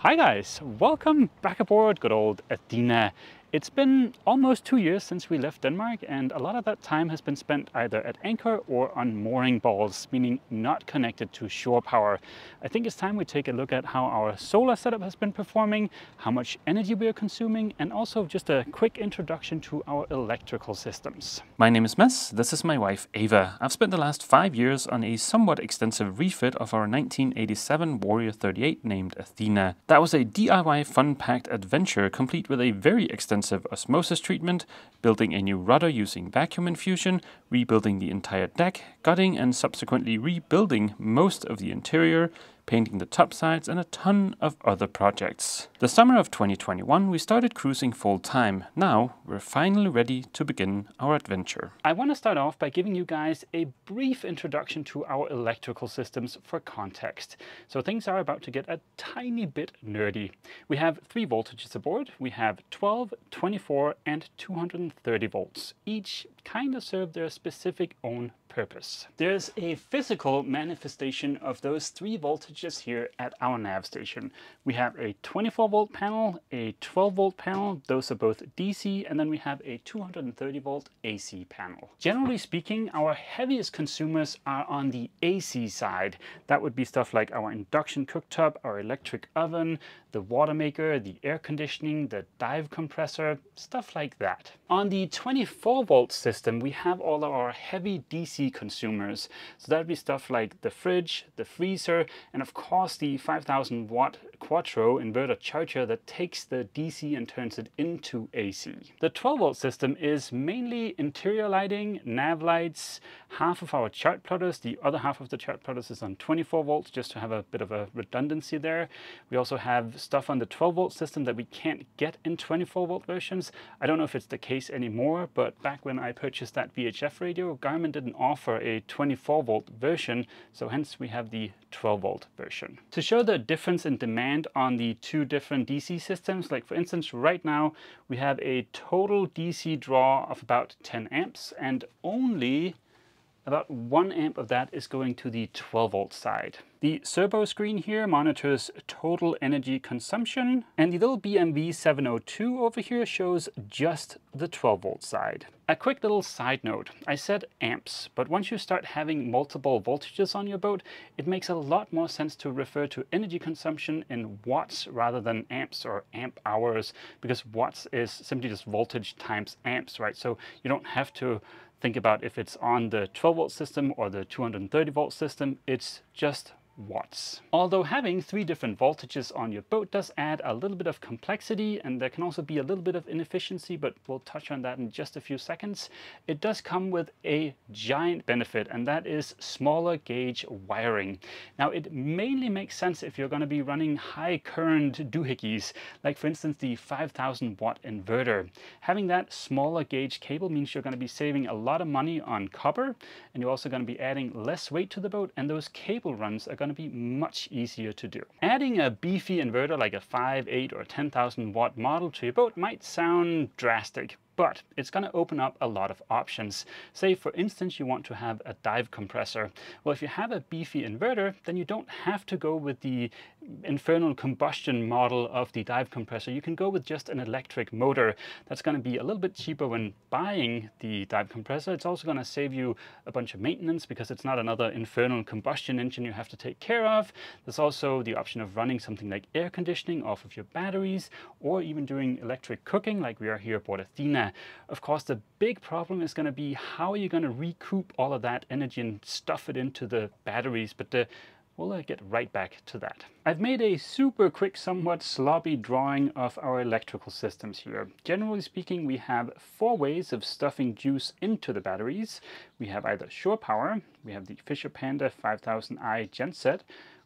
Hi guys, welcome back aboard good old Athena. It's been almost 2 years since we left Denmark, and a lot of that time has been spent either at anchor or on mooring balls, meaning not connected to shore power. I think it's time we take a look at how our solar setup has been performing, how much energy we are consuming, and also just a quick introduction to our electrical systems. My name is Mads, this is my wife Ava. I've spent the last 5 years on a somewhat extensive refit of our 1987 Warrior 38 named Athena. That was a DIY fun-packed adventure complete with a very extensive osmosis treatment, building a new rudder using vacuum infusion, rebuilding the entire deck, gutting and subsequently rebuilding most of the interior, painting the topsides, and a ton of other projects. The summer of 2021 we started cruising full time. Now we're finally ready to begin our adventure. I want to start off by giving you guys a brief introduction to our electrical systems for context. So things are about to get a tiny bit nerdy. We have 3 voltages aboard. We have 12, 24 and 230 volts. Each kind of serve their specific own purpose. There's a physical manifestation of those 3 voltages here at our nav station. We have a 24 volt panel, a 12 volt panel, those are both DC, and then we have a 230 volt AC panel. Generally speaking, our heaviest consumers are on the AC side. That would be stuff like our induction cooktop, our electric oven, the water maker, the air conditioning, the dive compressor, stuff like that. On the 24 volt system, we have all of our heavy DC consumers. So that would be stuff like the fridge, the freezer, and of course the 5000 watt Quattro inverter charger that takes the DC and turns it into AC. The 12 volt system is mainly interior lighting, nav lights, half of our chart plotters. The other half of the chart plotters is on 24 volts just to have a bit of a redundancy there. We also have stuff on the 12 volt system that we can't get in 24 volt versions. I don't know if it's the case anymore, but back when I purchased that VHF radio, Garmin didn't offer a 24 volt version, so hence we have the 12 volt version. To show the difference in demand on the 2 different DC systems, like for instance right now we have a total DC draw of about 10 amps and only about 1 amp of that is going to the 12 volt side. The servo screen here monitors total energy consumption, and the little BMV 702 over here shows just the 12 volt side. A quick little side note, I said amps, but once you start having multiple voltages on your boat, it makes a lot more sense to refer to energy consumption in watts rather than amps or amp hours, because watts is simply just voltage times amps, right? So you don't have to think about if it's on the 12 volt system or the 230 volt system, it's just watts. Although having 3 different voltages on your boat does add a little bit of complexity, and there can also be a little bit of inefficiency, but we'll touch on that in just a few seconds, it does come with a giant benefit, and that is smaller gauge wiring. Now it mainly makes sense if you're going to be running high current doohickeys, like for instance the 5000 watt inverter. Having that smaller gauge cable means you're going to be saving a lot of money on copper, and you're also going to be adding less weight to the boat, and those cable runs are going to be much easier to do. Adding a beefy inverter like a 5, 8 or 10,000 watt model to your boat might sound drastic, but it's going to open up a lot of options. Say for instance you want to have a dive compressor. Well, if you have a beefy inverter, then you don't have to go with the infernal combustion model of the dive compressor. You can go with just an electric motor. That's going to be a little bit cheaper when buying the dive compressor. It's also going to save you a bunch of maintenance because it's not another infernal combustion engine you have to take care of. There's also the option of running something like air conditioning off of your batteries, or even doing electric cooking like we are here aboard Athena. Of course, the big problem is going to be how are you going to recoup all of that energy and stuff it into the batteries, but we'll get right back to that. I've made a super quick, somewhat sloppy drawing of our electrical systems here. Generally speaking, we have 4 ways of stuffing juice into the batteries. We have either shore power, we have the Fisher Panda 5000i genset,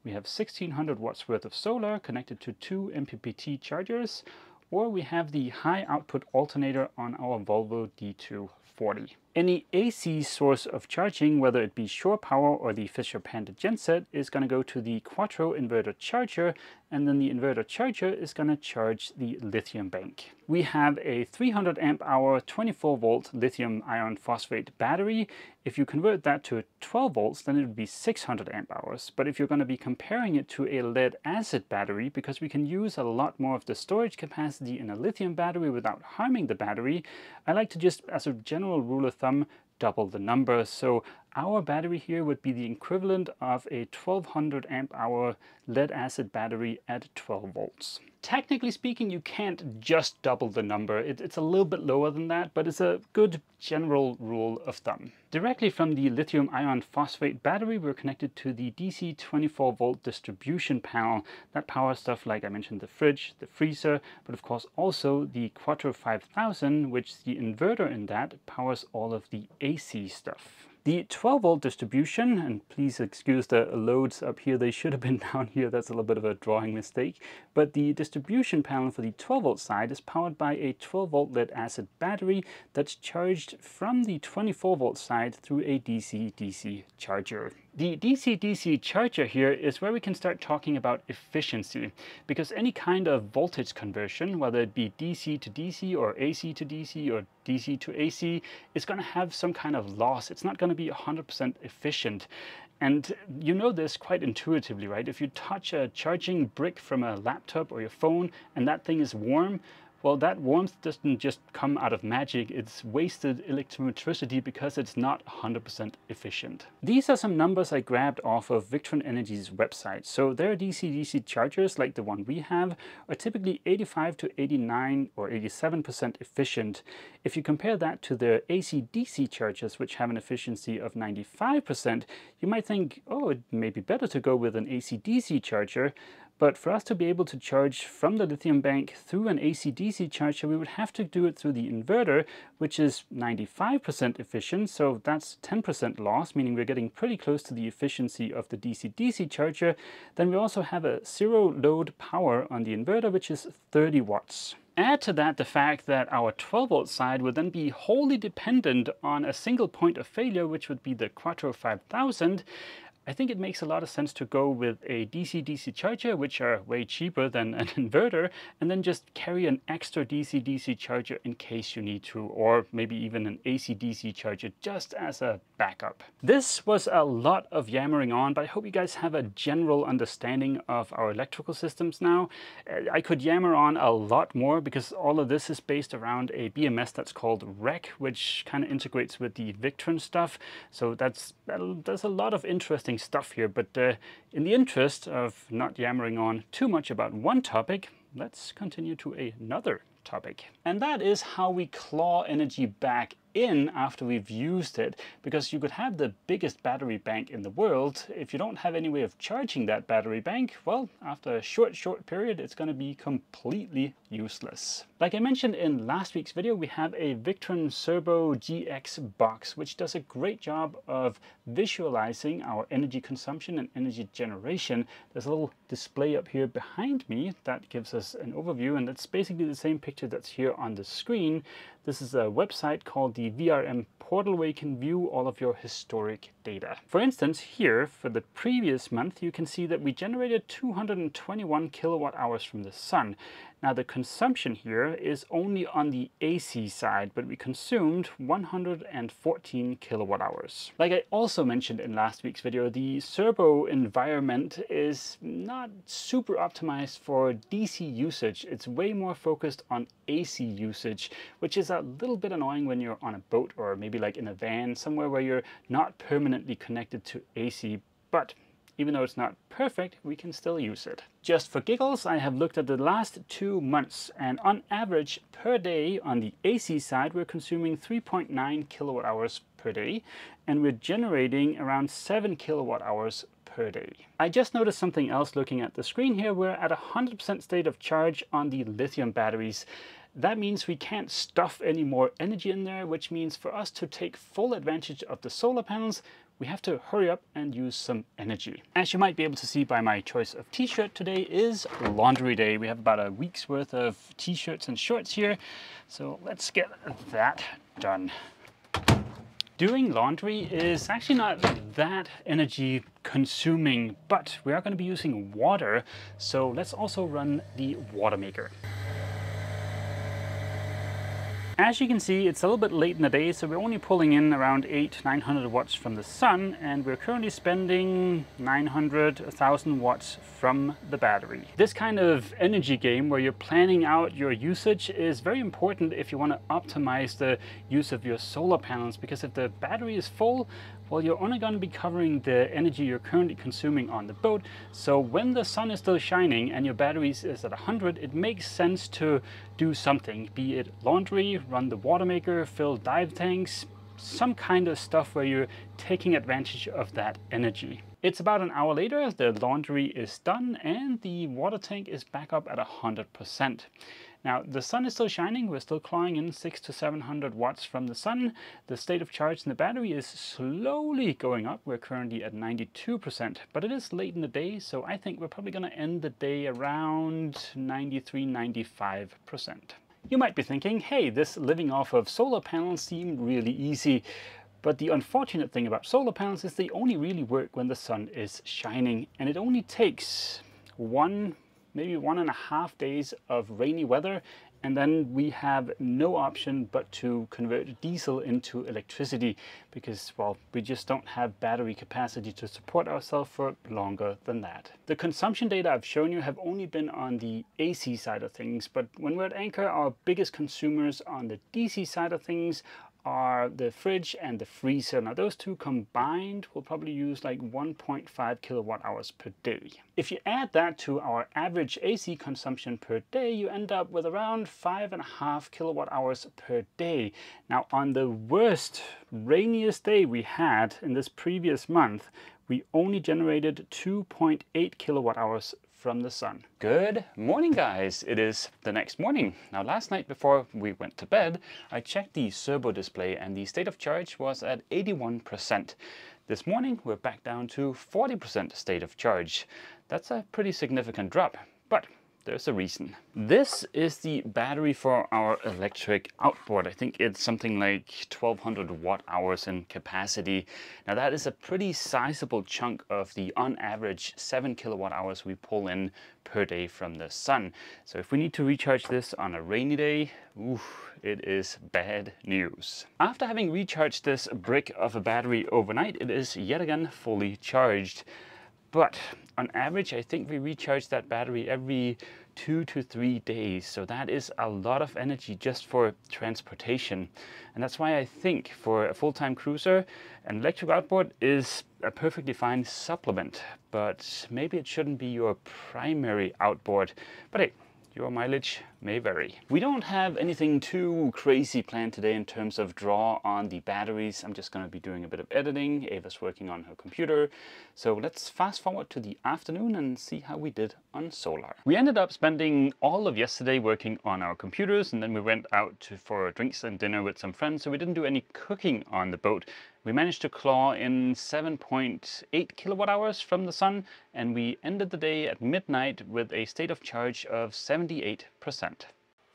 we have 1600 watts worth of solar connected to 2 MPPT chargers, or we have the high output alternator on our Volvo D240. Any AC source of charging, whether it be shore power or the Fisher Panda genset, is going to go to the Quattro inverter charger, and then the inverter charger is going to charge the lithium bank. We have a 300 amp hour 24 volt lithium iron phosphate battery. If you convert that to 12 volts, then it would be 600 amp hours. But if you're going to be comparing it to a lead acid battery, because we can use a lot more of the storage capacity in a lithium battery without harming the battery, I like to just, as a general rule of thumb, double the number. So our battery here would be the equivalent of a 1200 amp hour lead acid battery at 12 volts. Technically speaking, you can't just double the number. It's a little bit lower than that, but it's a good general rule of thumb. Directly from the lithium iron phosphate battery, we're connected to the DC 24 volt distribution panel. That powers stuff like I mentioned, the fridge, the freezer, but of course also the Quattro 5000, which the inverter in that powers all of the AC stuff. The 12 volt distribution, and please excuse the loads up here, they should have been down here, that's a little bit of a drawing mistake, but the distribution panel for the 12 volt side is powered by a 12 volt lead acid battery that's charged from the 24 volt side through a DC-DC charger. The DC-DC charger here is where we can start talking about efficiency, because any kind of voltage conversion, whether it be DC to DC or AC to DC or DC to AC, is going to have some kind of loss. It's not going to be 100% efficient. And you know this quite intuitively, right? If you touch a charging brick from a laptop or your phone and that thing is warm, well, that warmth doesn't just come out of magic, it's wasted electricity because it's not 100% efficient. These are some numbers I grabbed off of Victron Energy's website. So their DC-DC chargers, like the one we have, are typically 85 to 89 or 87% efficient. If you compare that to their AC-DC chargers, which have an efficiency of 95%, you might think, oh, it may be better to go with an AC-DC charger. But for us to be able to charge from the lithium bank through an AC-DC charger, we would have to do it through the inverter, which is 95% efficient. So that's 10% loss, meaning we're getting pretty close to the efficiency of the DC-DC charger. Then we also have a zero load power on the inverter, which is 30 watts. Add to that the fact that our 12 volt side would then be wholly dependent on a single point of failure, which would be the Quattro 5000. I think it makes a lot of sense to go with a DC-DC charger, which are way cheaper than an inverter, and then just carry an extra DC-DC charger in case you need to, or maybe even an AC-DC charger just as a backup. This was a lot of yammering on, but I hope you guys have a general understanding of our electrical systems now. I could yammer on a lot more because all of this is based around a BMS that's called REC, which kind of integrates with the Victron stuff. So there's a lot of interesting stuff here, but in the interest of not yammering on too much about one topic, let's continue to another topic. And that is how we claw energy back in after we've used it, because you could have the biggest battery bank in the world. If you don't have any way of charging that battery bank, well, after a short period, it's going to be completely useless. Like I mentioned in last week's video, we have a Victron Serbo GX box, which does a great job of visualizing our energy consumption and energy generation. There's a little display up here behind me that gives us an overview, and that's basically the same picture that's here on the screen. This is a website called the VRM portal where you can view all of your historic data. For instance, here for the previous month, you can see that we generated 221 kilowatt hours from the sun. Now the consumption here is only on the AC side, but we consumed 114 kilowatt hours. Like I also mentioned in last week's video, the Serbo environment is not super optimized for DC usage. It's way more focused on AC usage, which is a little bit annoying when you're on a boat or maybe like in a van, somewhere where you're not permanently connected to AC. But even though it's not perfect, we can still use it. Just for giggles, I have looked at the last 2 months, and on average per day on the AC side, we're consuming 3.9 kilowatt hours per day, and we're generating around 7 kilowatt hours per day. I just noticed something else looking at the screen here. We're at 100% state of charge on the lithium batteries. That means we can't stuff any more energy in there, which means for us to take full advantage of the solar panels, we have to hurry up and use some energy. As you might be able to see by my choice of t-shirt, today is laundry day. We have about a week's worth of t-shirts and shorts here. So let's get that done. Doing laundry is actually not that energy consuming, but we are going to be using water, so let's also run the water maker. As you can see, it's a little bit late in the day, so we're only pulling in around 900 watts from the sun, and we're currently spending 1,000 watts from the battery. This kind of energy game where you're planning out your usage is very important if you want to optimize the use of your solar panels, because if the battery is full, well, you're only going to be covering the energy you're currently consuming on the boat. So when the sun is still shining and your battery is at 100, it makes sense to do something, be it laundry, run the water maker, fill dive tanks, some kind of stuff where you're taking advantage of that energy. It's about an hour later, the laundry is done and the water tank is back up at 100%. Now, the sun is still shining, we're still clawing in 600 to 700 watts from the sun. The state of charge in the battery is slowly going up. We're currently at 92%, but it is late in the day, so I think we're probably going to end the day around 93, 95%. You might be thinking, hey, this living off of solar panels seemed really easy. But the unfortunate thing about solar panels is they only really work when the sun is shining, and it only takes maybe 1.5 days of rainy weather, and then we have no option but to convert diesel into electricity because, well, we just don't have battery capacity to support ourselves for longer than that. The consumption data I've shown you have only been on the AC side of things, but when we're at anchor, our biggest consumers on the DC side of things are the fridge and the freezer. Now those two combined will probably use like 1.5 kilowatt hours per day. If you add that to our average AC consumption per day, you end up with around 5.5 kilowatt hours per day. Now on the worst, rainiest day we had in this previous month, we only generated 2.8 kilowatt hours from the sun. Good morning, guys. It is the next morning. Now, last night before we went to bed, I checked the servo display and the state of charge was at 81%. This morning, we're back down to 40% state of charge. That's a pretty significant drop, but there's a reason. This is the battery for our electric outboard. I think it's something like 1,200 watt hours in capacity. Now that is a pretty sizable chunk of the on average 7 kilowatt hours we pull in per day from the sun. So if we need to recharge this on a rainy day, oof, it is bad news. After having recharged this brick of a battery overnight, it is yet again fully charged. But on average, I think we recharge that battery every 2 to 3 days. So that is a lot of energy just for transportation. And that's why I think for a full-time cruiser, an electric outboard is a perfectly fine supplement. But maybe it shouldn't be your primary outboard. But hey, your mileage may vary. We don't have anything too crazy planned today in terms of draw on the batteries. I'm just going to be doing a bit of editing. Ava's working on her computer. So let's fast forward to the afternoon and see how we did on solar. We ended up spending all of yesterday working on our computers, and then we went out for drinks and dinner with some friends, so we didn't do any cooking on the boat. We managed to claw in 7.8 kilowatt hours from the sun, and we ended the day at midnight with a state of charge of 78%.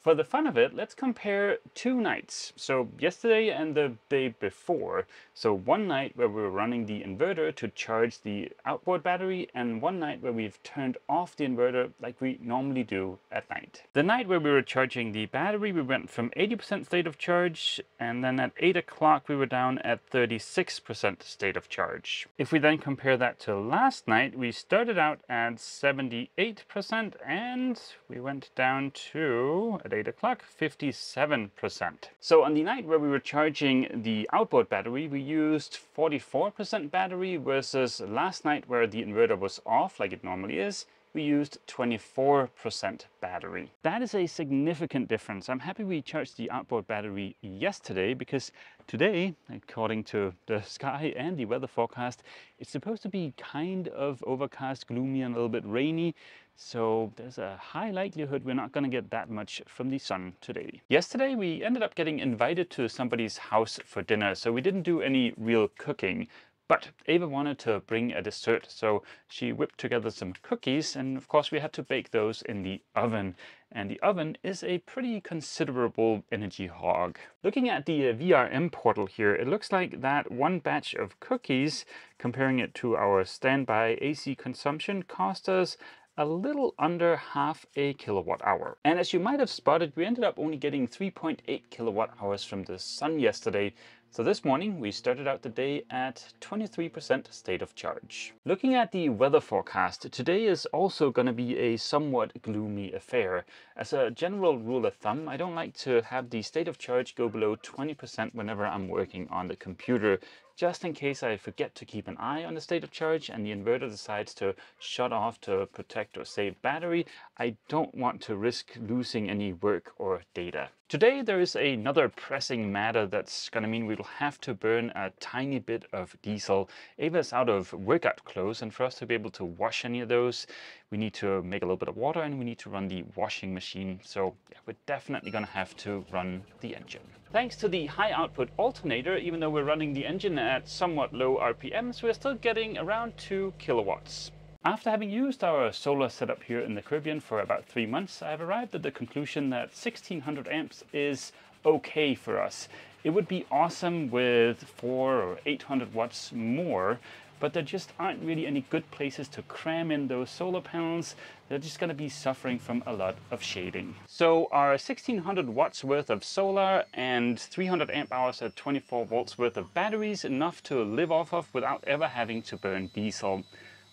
For the fun of it, let's compare 2 nights. So yesterday and the day before. So one night where we were running the inverter to charge the outboard battery, and one night where we've turned off the inverter like we normally do at night. The night where we were charging the battery, we went from 80% state of charge, and then at 8 o'clock we were down at 36% state of charge. If we then compare that to last night, we started out at 78% and we went down to, at 8 o'clock, 57%. So on the night where we were charging the outboard battery, we used 44% battery versus last night where the inverter was off like it normally is, we used 24% battery. That is a significant difference. I'm happy we charged the outboard battery yesterday because today, according to the sky and the weather forecast, it's supposed to be kind of overcast, gloomy, and a little bit rainy. So there's a high likelihood we're not going to get that much from the sun today. Yesterday, we ended up getting invited to somebody's house for dinner. So we didn't do any real cooking. But Ava wanted to bring a dessert, so she whipped together some cookies, and of course we had to bake those in the oven. And the oven is a pretty considerable energy hog. Looking at the VRM portal here, it looks like that one batch of cookies, comparing it to our standby AC consumption, cost us a little under half a kilowatt hour. And as you might have spotted, we ended up only getting 3.8 kilowatt hours from the sun yesterday. So this morning we started out the day at 23% state of charge. Looking at the weather forecast, today is also going to be a somewhat gloomy affair. As a general rule of thumb, I don't like to have the state of charge go below 20% whenever I'm working on the computer, just in case I forget to keep an eye on the state of charge and the inverter decides to shut off to protect or save battery. I don't want to risk losing any work or data. Today there is another pressing matter that's going to mean we'll have to burn a tiny bit of diesel. Ava's out of workout clothes, and for us to be able to wash any of those, we need to make a little bit of water and we need to run the washing machine. So yeah, we're definitely going to have to run the engine. Thanks to the high output alternator, even though we're running the engine at somewhat low RPMs, we're still getting around 2 kilowatts. After having used our solar setup here in the Caribbean for about 3 months, I've arrived at the conclusion that 1600 amps is okay for us. It would be awesome with 400 or 800 watts more, but there just aren't really any good places to cram in those solar panels. They're just going to be suffering from a lot of shading. So our 1600 watts worth of solar and 300 amp hours at 24 volts worth of batteries enough to live off of without ever having to burn diesel.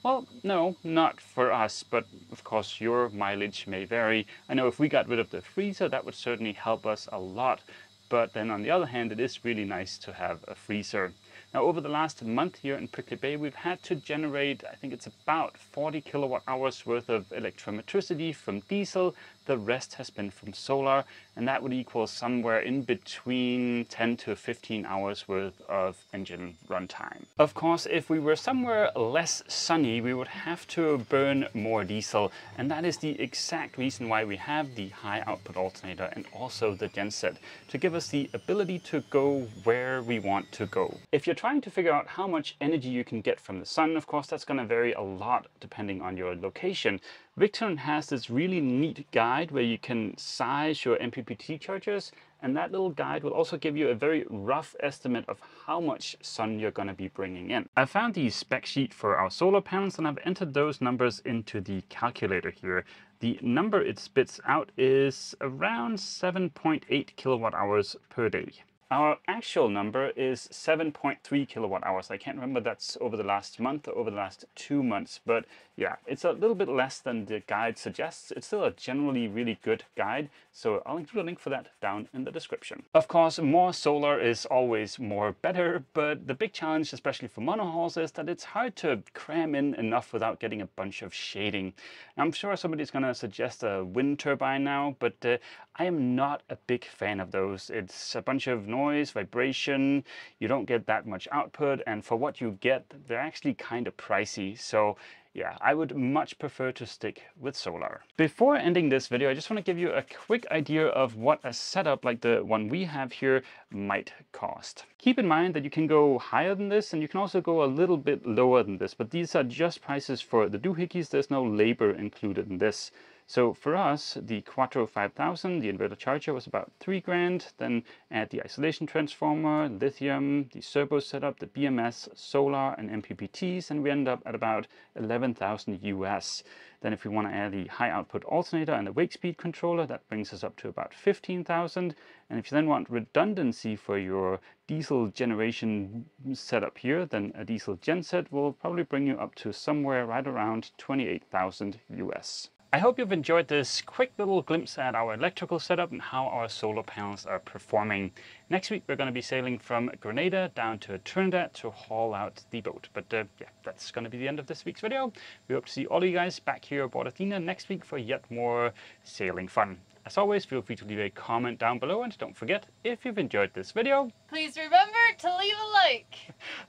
Well, no, not for us, but of course your mileage may vary. I know if we got rid of the freezer, that would certainly help us a lot. But then on the other hand, it is really nice to have a freezer. Now, over the last month here in Prickly Bay, we've had to generate, I think it's about 40 kilowatt hours worth of electroelectricity from diesel. The rest has been from solar, and that would equal somewhere in between 10 to 15 hours worth of engine runtime. Of course, if we were somewhere less sunny, we would have to burn more diesel, and that is the exact reason why we have the high output alternator and also the genset, to give us the ability to go where we want to go. If you're trying to figure out how much energy you can get from the sun, of course that's going to vary a lot depending on your location. Victron has this really neat guide where you can size your MPPT chargers, and that little guide will also give you a very rough estimate of how much sun you're going to be bringing in. I found the spec sheet for our solar panels and I've entered those numbers into the calculator here. The number it spits out is around 7.8 kilowatt hours per day. Our actual number is 7.3 kilowatt hours. I can't remember that's over the last month or over the last 2 months, but yeah, it's a little bit less than the guide suggests. It's still a generally really good guide, so I'll include a link for that down in the description. Of course, more solar is always more better, but the big challenge, especially for monohulls, is that it's hard to cram in enough without getting a bunch of shading. I'm sure somebody's going to suggest a wind turbine now, but I am not a big fan of those. It's a bunch of noise, vibration, you don't get that much output, and for what you get, they're actually kind of pricey. So yeah, I would much prefer to stick with solar. Before ending this video, I just want to give you a quick idea of what a setup like the one we have here might cost. Keep in mind that you can go higher than this and you can also go a little bit lower than this, but these are just prices for the doohickeys. There's no labor included in this. So for us, the Quattro 5000, the inverter charger, was about 3 grand. Then add the isolation transformer, lithium, the servo setup, the BMS, solar, and MPPTs, and we end up at about 11,000 US. Then if we want to add the high output alternator and the wake speed controller, that brings us up to about 15,000. And if you then want redundancy for your diesel generation setup here, then a diesel genset will probably bring you up to somewhere right around 28,000 US. I hope you've enjoyed this quick little glimpse at our electrical setup and how our solar panels are performing. Next week we're going to be sailing from Grenada down to Trinidad to haul out the boat. But yeah, that's going to be the end of this week's video. We hope to see all of you guys back here aboard Athena next week for yet more sailing fun. As always, feel free to leave a comment down below, and don't forget, if you've enjoyed this video, please remember to leave a like.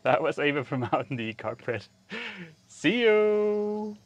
That was Ava from out in the cockpit. See you!